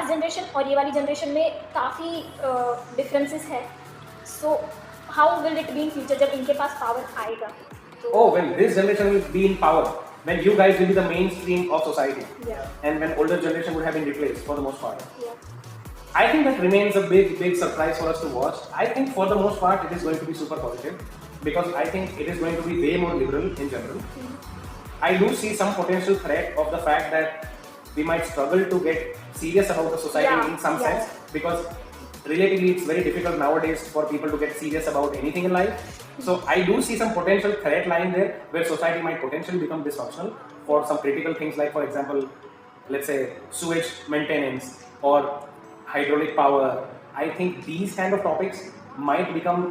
Last generation और ये वाली जनरेशन में काफ़ी डिफरेंसेस है. So how will it be in future जब इनके पास पावर आएगा? Oh, when this generation will be in power, when you guys will be the mainstream of society, and when older generation would have been replaced for the most part. I think that remains a big surprise for us to watch. I think for the most part it is going to be super positive because I think it is going to be way more liberal in general. I do see some potential threat of the fact that we might struggle to get serious about the society in some sense because relatively it's very difficult nowadays for people to get serious about anything in life. So I do see some potential threat lying there where society might potentially become dysfunctional for some critical things like, for example, let's say sewage maintenance or hydraulic power. I think these kind of topics might become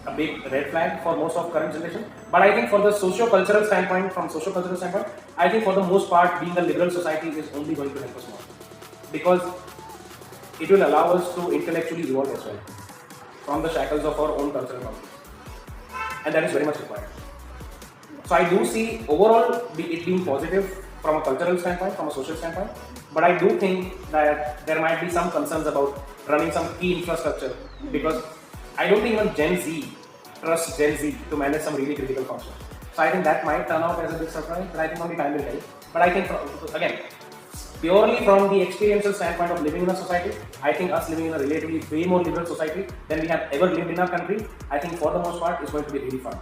a big red flag for most of current generation. But I think for the socio-cultural standpoint, I think for the most part, being a liberal society is only going to help us more because it will allow us to intellectually evolve as well from the shackles of our own cultural boundaries, and that is very much required. So I do see overall it being positive from a cultural standpoint, from a social standpoint, but I do think that there might be some concerns about running some key infrastructure because I don't think even Gen Z trusts Gen Z to manage some really critical functions. So I think that might turn out as a big surprise, but I think only time will tell. But I think, again, purely from the experiential standpoint of living in a society, I think us living in a relatively way more liberal society than we have ever lived in our country, I think for the most part is going to be really fun.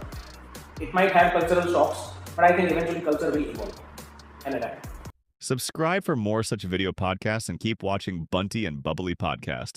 It might have cultural shocks, but I think eventually culture will evolve and adapt. Subscribe for more such video podcasts and keep watching Bunty and Bubbly Podcast.